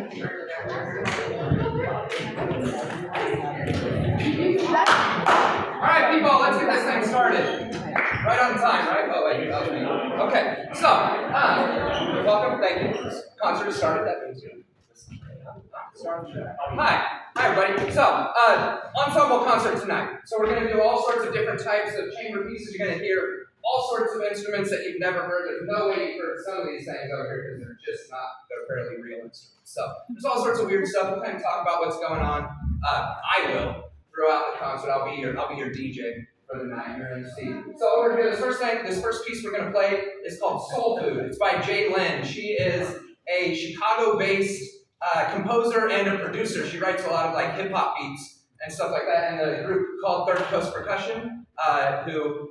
Alright, people, let's get this thing started. Right on time, right? Oh, wait, okay, so, welcome, thank you. Concert has started, that means you. Hi, everybody. So, ensemble concert tonight. So we're going to do all sorts of different types of chamber pieces. You're going to hear all sorts of instruments that you've never heard. There's no way you've heard some of these things over here because they're just not, they're fairly real instruments. So there's all sorts of weird stuff. We'll kind of talk about what's going on. I will throughout the concert. I'll be your DJ for the night. You're going to see. So over here, this first piece we're going to play is called Soul Food. It's by Jay Lynn. She is a Chicago-based composer and a producer. She writes a lot of like hip hop beats and stuff like that. And the group called Third Coast Percussion, who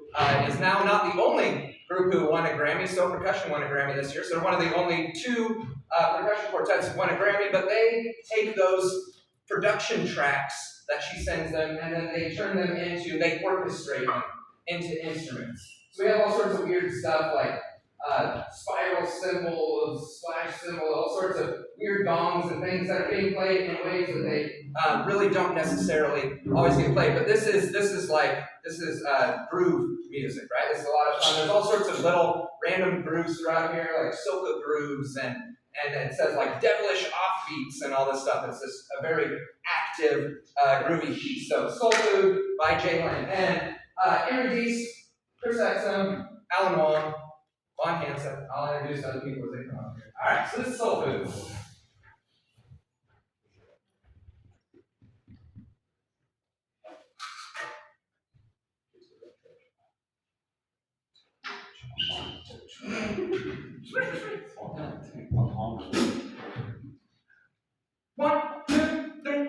is now not the only group who won a Grammy. So Percussion won a Grammy this year. So they're one of the only two percussion quartets who won a Grammy. But they take those production tracks that she sends them, and then they turn them into, they orchestrate them into instruments. So we have all sorts of weird stuff like spiral cymbals, splash cymbals, all sorts of weird gongs and things that are being played in ways that they really don't necessarily always get played. But this is groove music, right? It's a lot of fun. There's all sorts of little random grooves throughout here, like soca grooves, and it says like devilish offbeats and all this stuff. It's just a very active, groovy piece. So Soul Food by Jay Lynn. And introduce Chris Exum, Alan Wong, Von Hansen. I'll introduce other people as they come up here. All right, so this is Soul Food. One, two, three.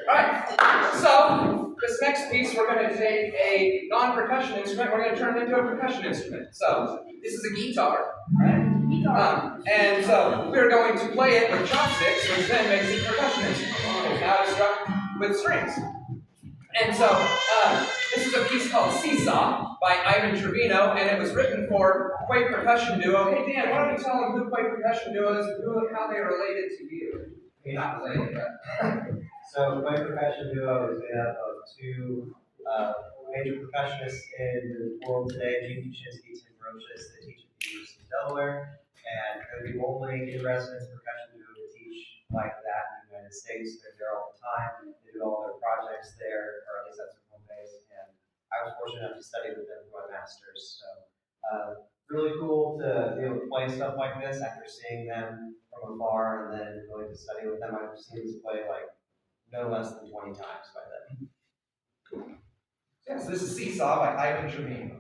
Alright, so this next piece we're going to take a non-percussion instrument, we're going to turn it into a percussion instrument. So this is a guitar, right? And so we're going to play it with chopsticks, which then makes it a percussion instrument. Now it's struck with strings. And so this is a piece called Seesaw by Ivan Trevino, and it was written for Quake Percussion Duo. Hey Dan, why don't you tell them who Quake Percussion Duo is and how they're related to you? You're not related, but... So Quake Percussion Duo is made up of two major percussionists in the world today, Gene Kuczynski, Tim Brochus. They teach at the University of Delaware, and they're the only in-residence percussion duo to teach like that in the United States. They're there all the time. They do all their projects there, or at least that's their home base. And I was fortunate enough to study with them for my master's. So really cool to be able to play stuff like this after seeing them from afar and then going to study with them. I've seen this play like no less than 20 times by then. Yeah, so this is Seesaw by Ivan Trevino.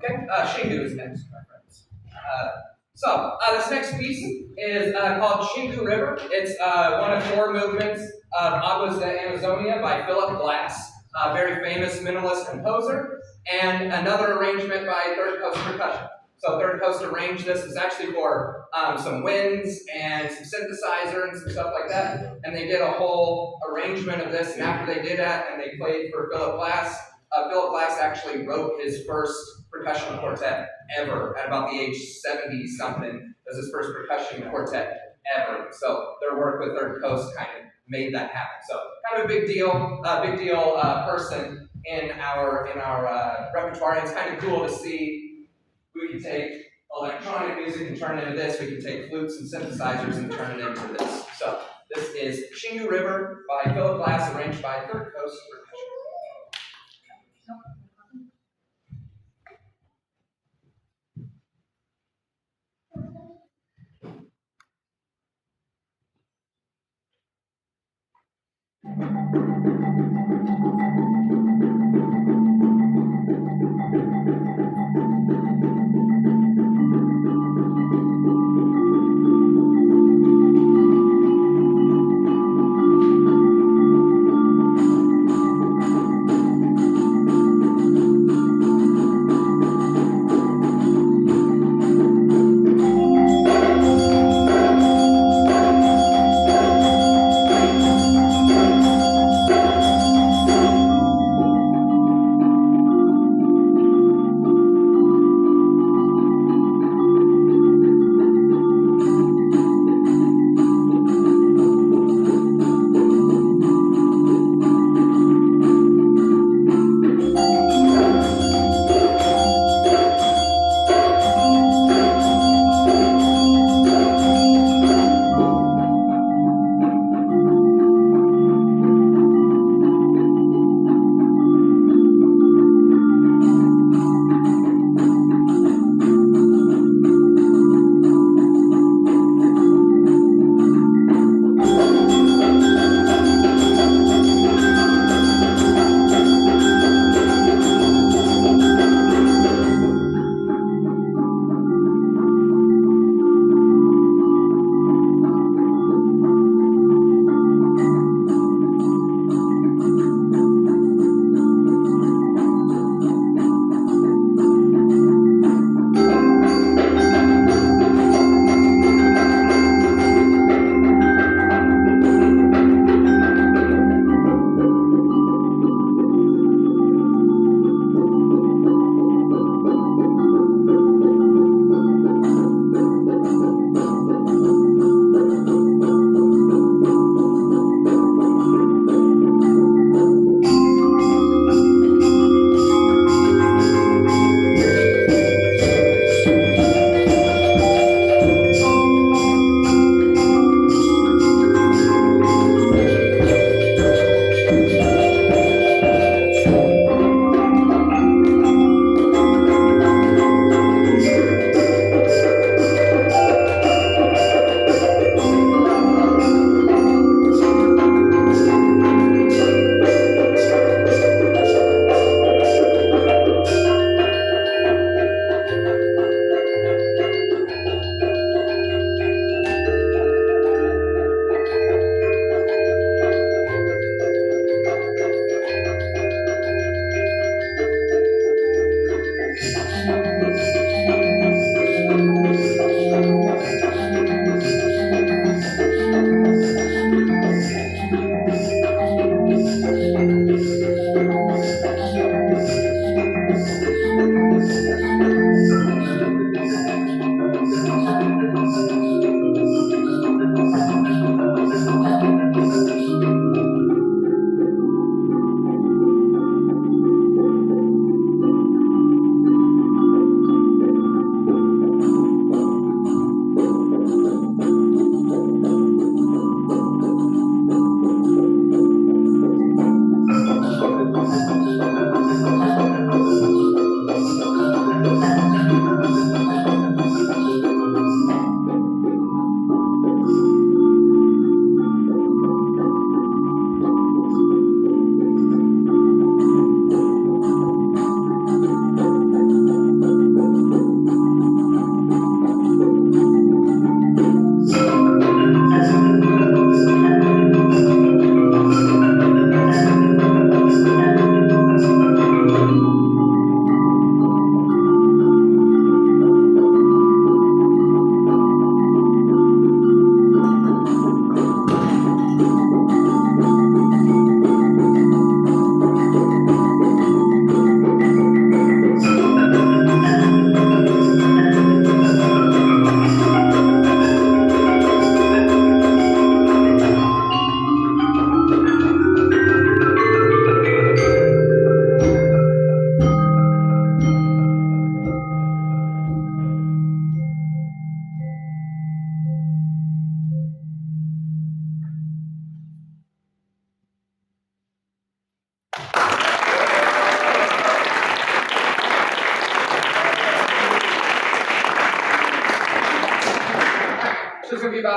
Okay, Shingu is next, my friends. This next piece is called Shingu River. It's one of 4 movements of Aguas de Amazonia by Philip Glass, a very famous minimalist composer, and another arrangement by Third Coast Percussion. So Third Coast arranged this. It's actually for some winds and some synthesizer and some stuff like that. And they did a whole arrangement of this. And after they did that and they played for Philip Glass actually wrote his first percussion quartet ever at about the age 70-something. Was his first percussion quartet ever. So their work with Third Coast kind of made that happen. So kind of a big deal person in our repertoire. And it's kind of cool to see. We can take electronic music and turn it into this. We can take flutes and synthesizers and turn it into this. So this is Shingu River by Philip Glass, arranged by Third Coast Percussion.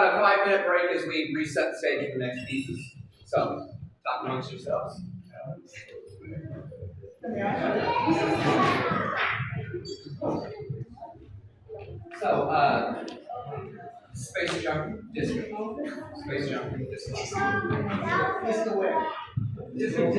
about a 5-minute break as we reset the stage for the next pieces. So, talk amongst yourselves. So, space jump, disco. Space jump, disco. Disco where? Disco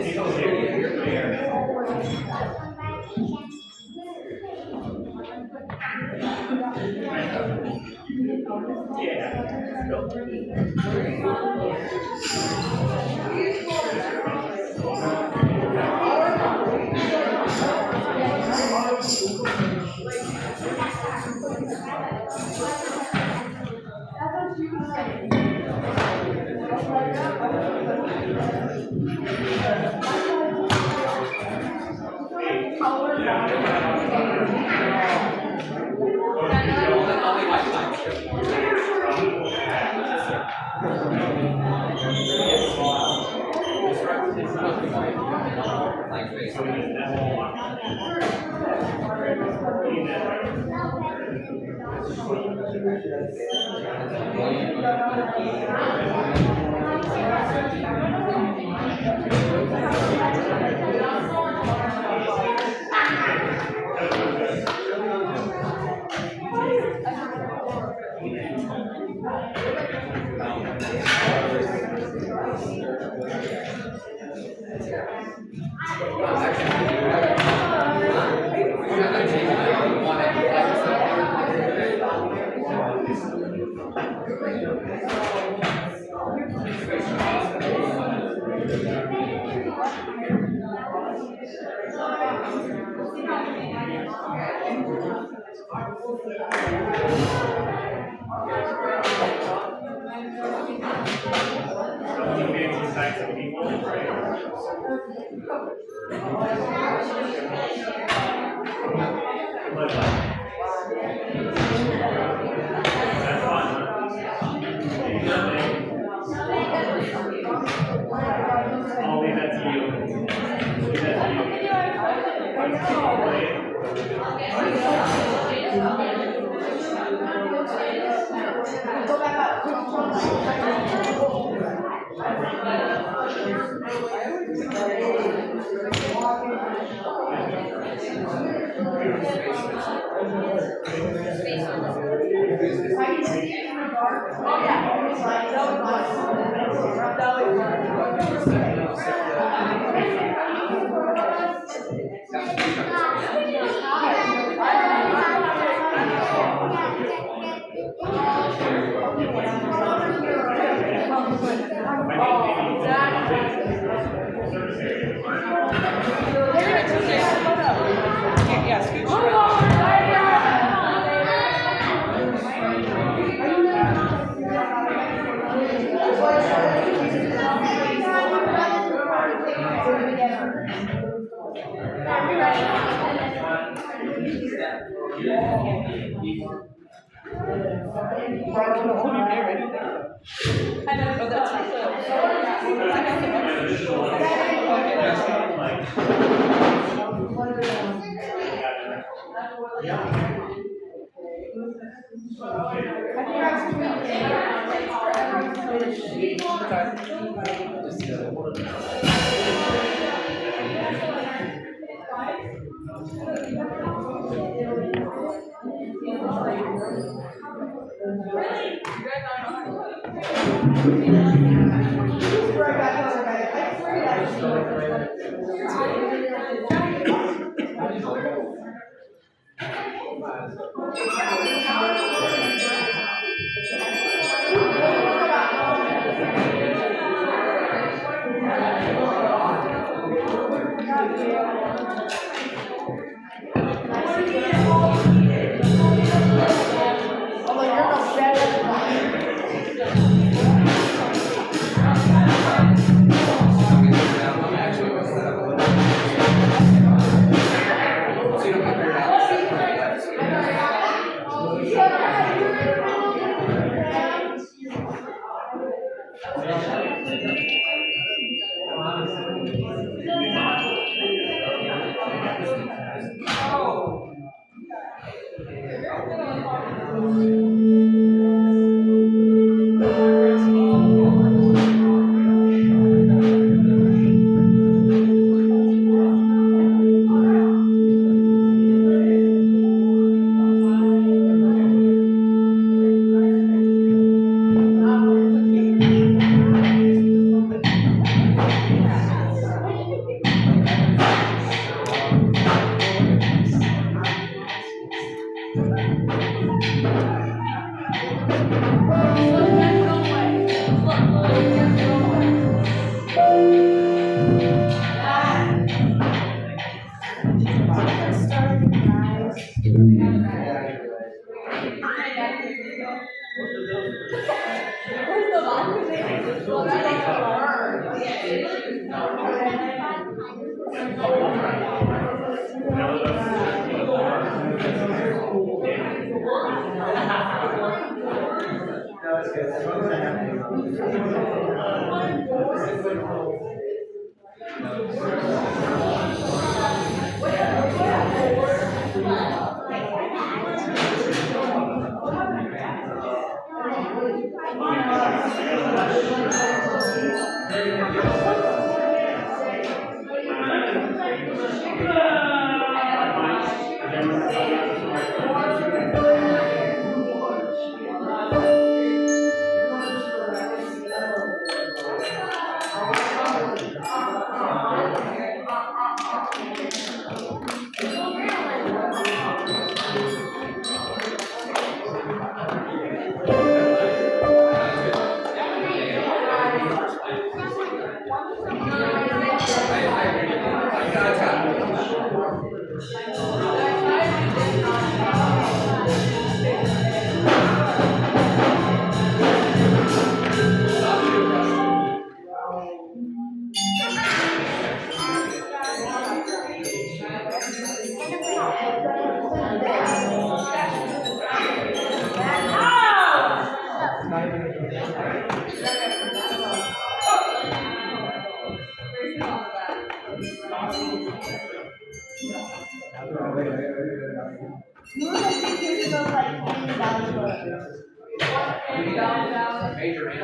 Major and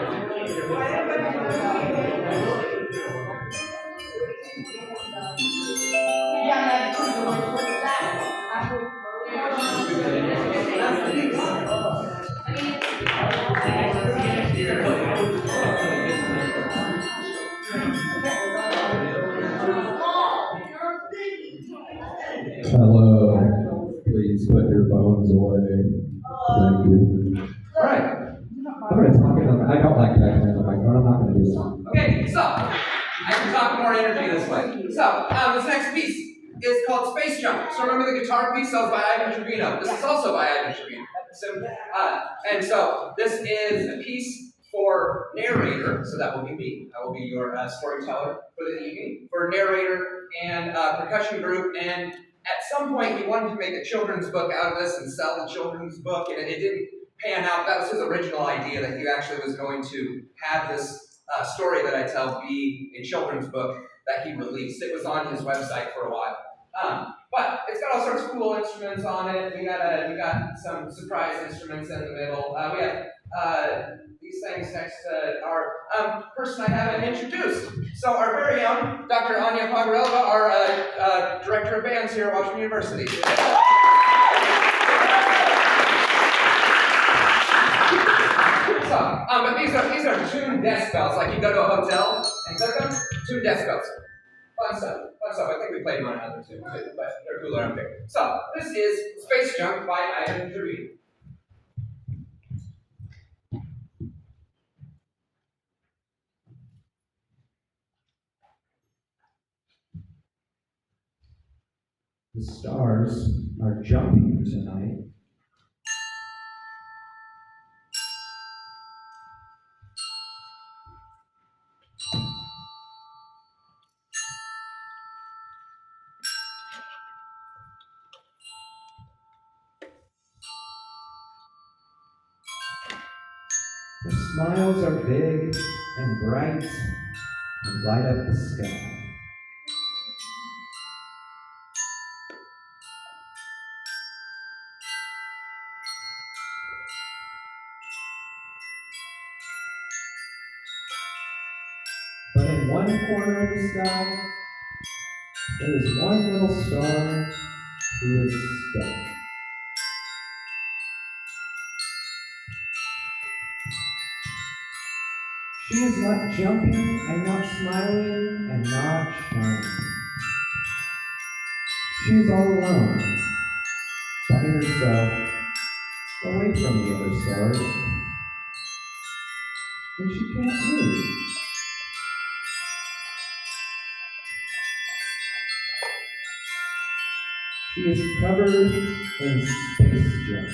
Hello. Please put your phones away. Thank you. All right. I'm going to talk about, I don't like texting on my phone. I'm not going to do that. Okay, so I can talk more energy this way. So this next piece is called Space Jump. So remember the guitar piece that was by Ivan Trevino. This is also by Ivan Trevino. So, and so this is a piece for narrator. So that will be me. I will be your storyteller for the evening. For narrator and percussion group. And at some point he wanted to make a children's book out of this and sell the children's book, and it didn't pan out. That was his original idea, that he actually was going to have this story that I tell be a children's book that he released. It was on his website for a while. But it's got all sorts of cool instruments on it. We got some surprise instruments in the middle. We have these things next to our person I haven't introduced. So our very own Dr. Anya Pogorelova, our director of bands here at Washington University. So, but these are tuned decibels, like you go to a hotel and click them, tuned decibels. Fun stuff. I think we played one other too, but they're cooler up there. So, this is Space Jump by Ivan Trevino. The stars are jumping tonight. The smiles are big and bright and light up the sky. But in one corner of the sky, there is one little star who is stuck. She is not jumping and not smiling and not shining. She is all alone, by herself, away from the other stars. And she can't move. She is covered in space junk.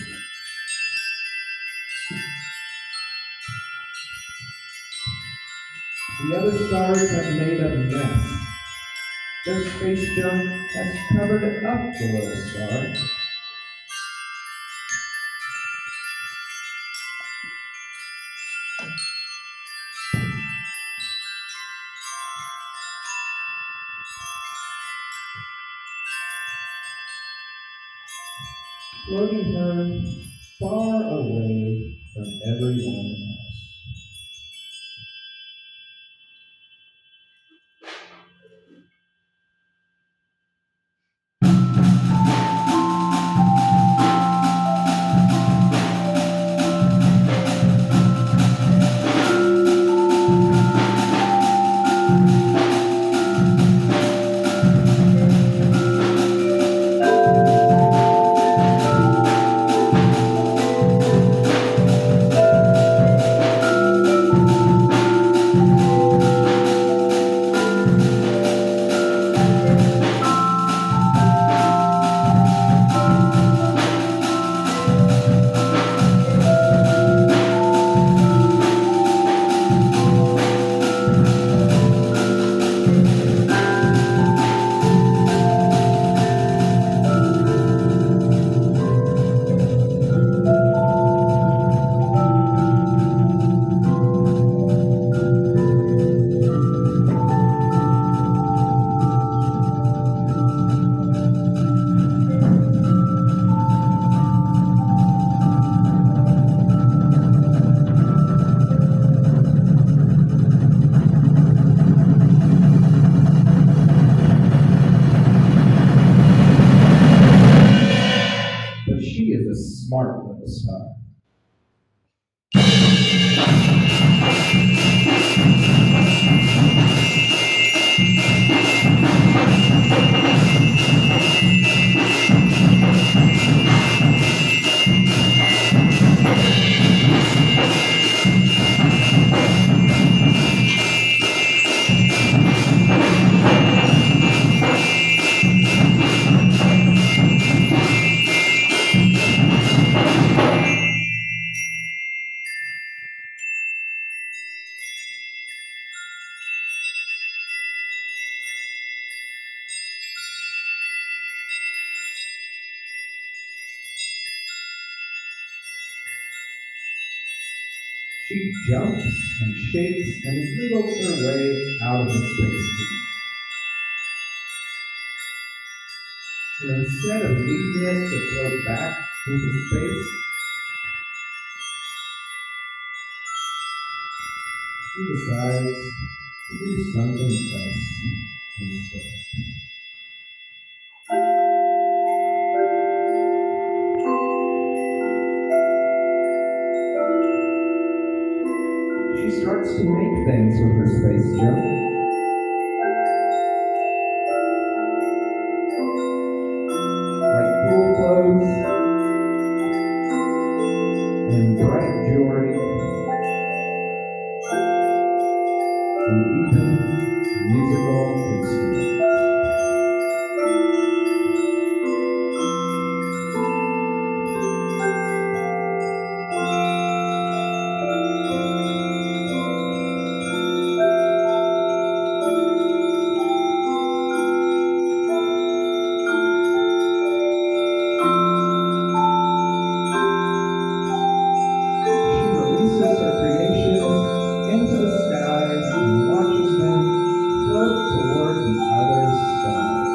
The other stars have made a mess. Their space junk has covered up the little star. floating her far away from everyone else. But she is a smart little star. She jumps and shakes and wriggles her way out of the spacesuit. And instead of leaving it to float back into space, she decides to do something else instead. She starts to make things with her space junk. Like cool clothes and bright jewelry and even musical instruments. She releases her creations into the sky and watches them float toward the other stars.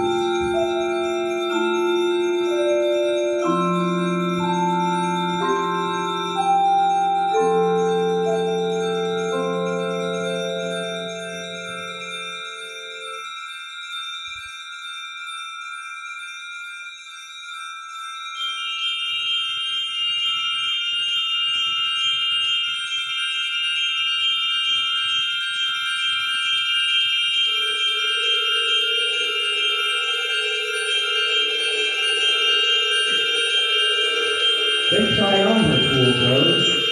They try on her cool clothes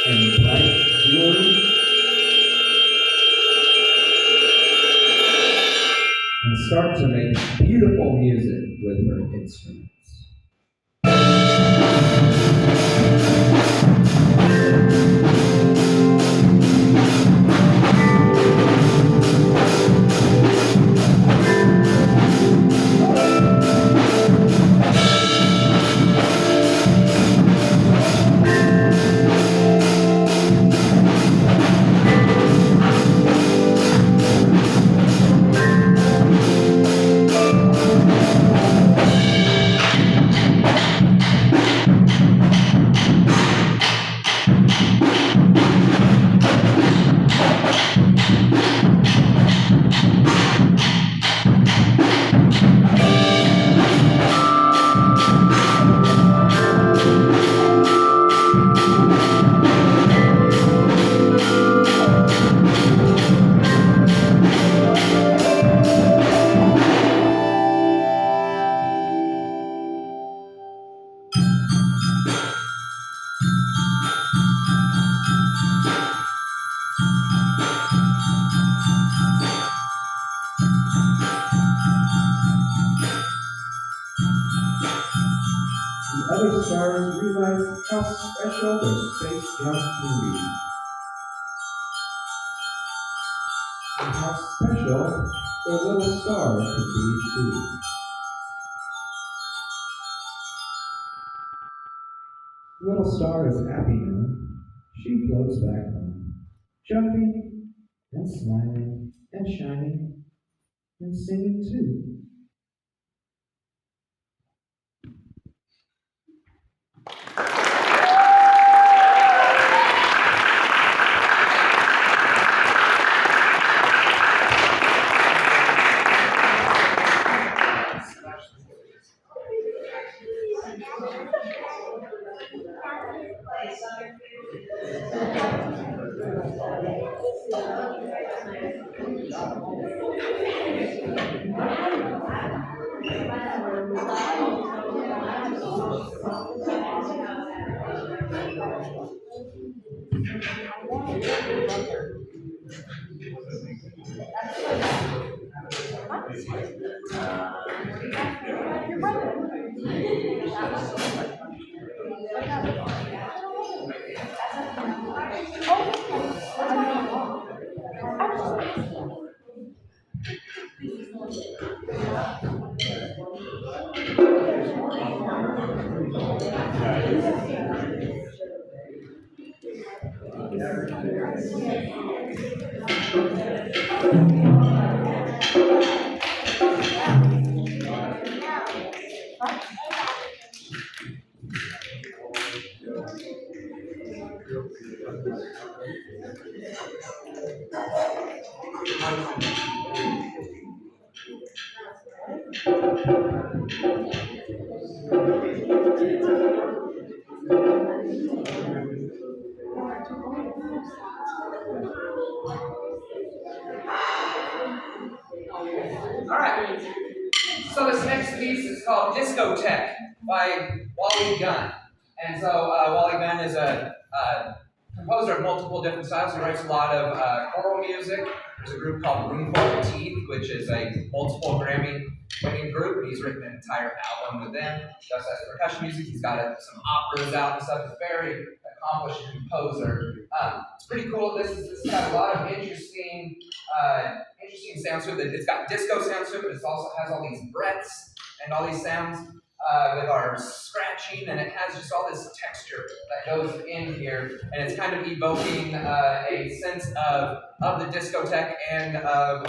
and bright jewelry and start to make beautiful music with her instruments. other stars realize how special their space jump can be, and how special their little star can be too. Little star is happy now. She floats back home, jumping and smiling and shining and singing too. All right. So this next piece is called Discotheque by Wally Gunn. And so Wally Gunn is a composer of multiple different styles. He writes a lot of choral music. There's a group called Room Full of Teeth, which is a multiple Grammy-winning group, and he's written an entire album with them. Just as percussion music, he's got some operas out and stuff. He's a very accomplished composer. It's pretty cool. This has got a lot of interesting sounds to it. It's got disco sounds to it, but it also has all these breaths and all these sounds with our scratching, and it has just all this texture that goes in here, and it's kind of evoking a sense of the discotheque and of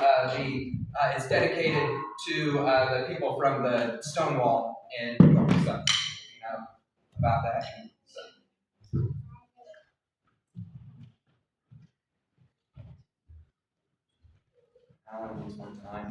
it's dedicated to the people from the Stonewall in New York. So, you know about that. So. One time.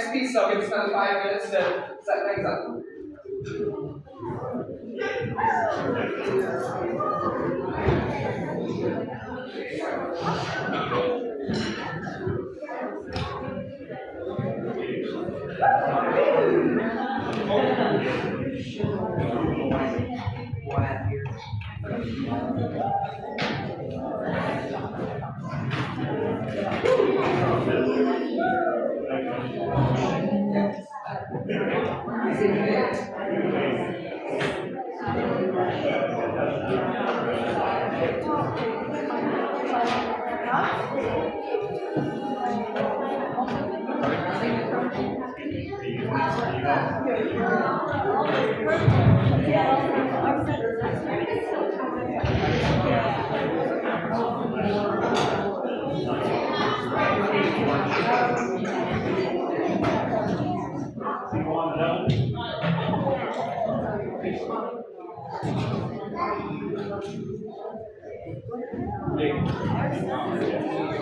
next piece, so I'll give us another 5 minutes to set things up.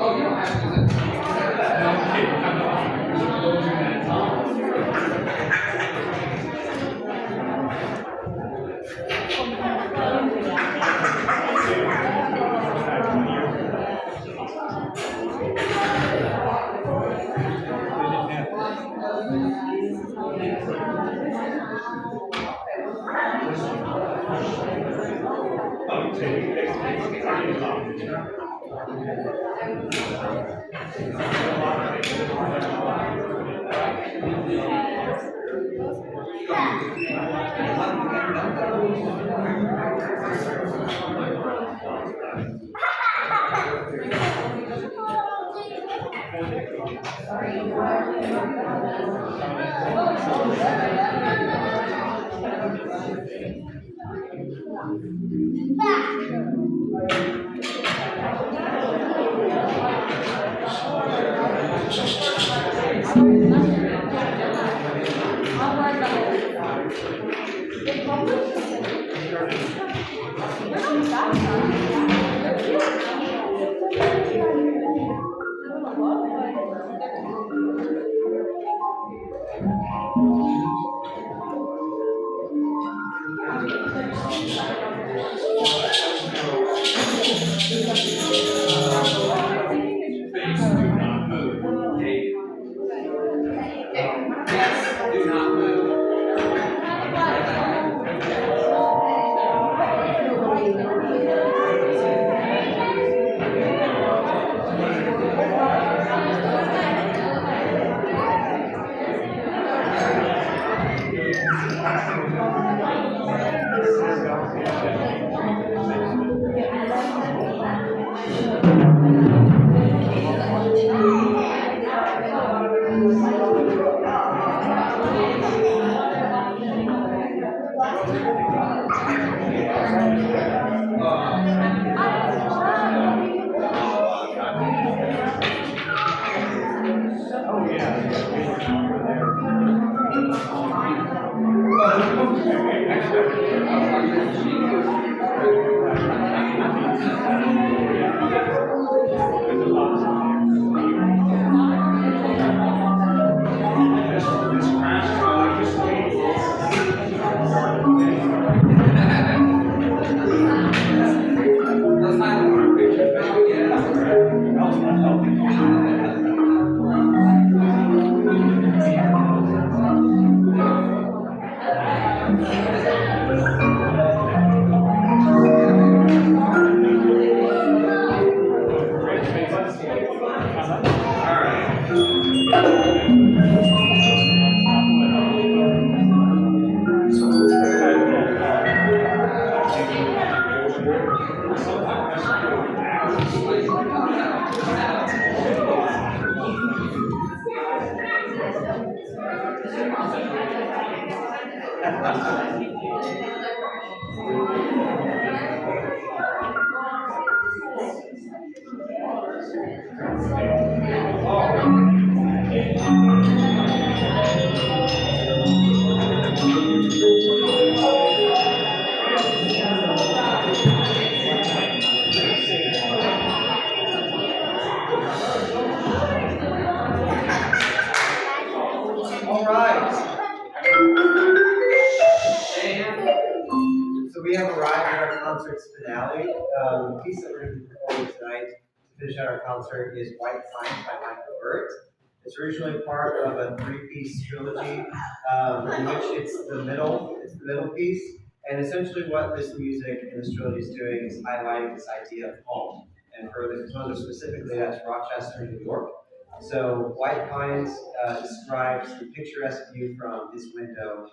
Oh, you don't have to use do not move. playing tonight to finish out our concert is White Pines by Michael Burt. It's originally part of a three-piece trilogy, in which it's the middle piece. And essentially what this music and this trilogy is doing is highlighting this idea of home. And for the composer specifically, that's Rochester, New York. So White Pines describes the picturesque view from his window,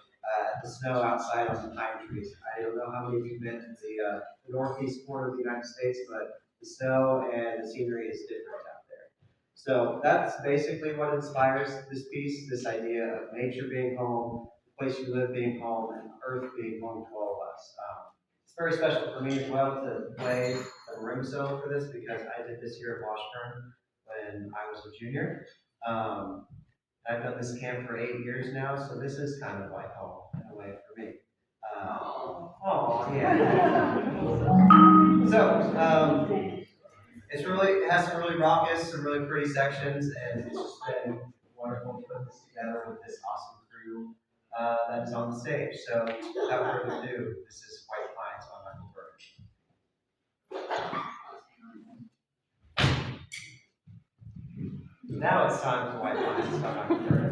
the snow outside on the pine trees. I don't know how many of you have been to the northeast corner of the United States, but the snow and the scenery is different out there. So that's basically what inspires this piece, this idea of nature being home, the place you live being home, and Earth being home to all of us. It's very special for me as well to play a room solo for this because I did this here at Washburn when I was a junior. I've done this camp for 8 years now, so this is kind of like home in a way for me. Yeah. So, it has some really raucous, some really pretty sections, and it's just been wonderful to put this together with this awesome crew that is on the stage. So, without further ado, this is White Pines by Michael Burt. Now it's time for White Pines by Michael Burt.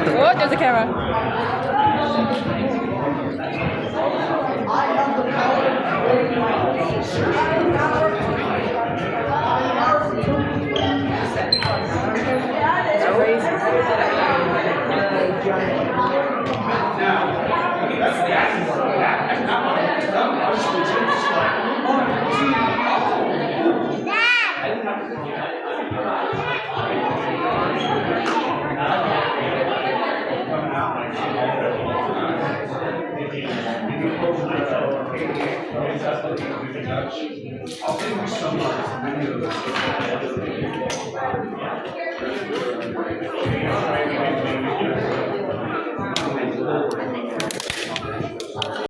Oh, there's a camera. I'll send you some videos.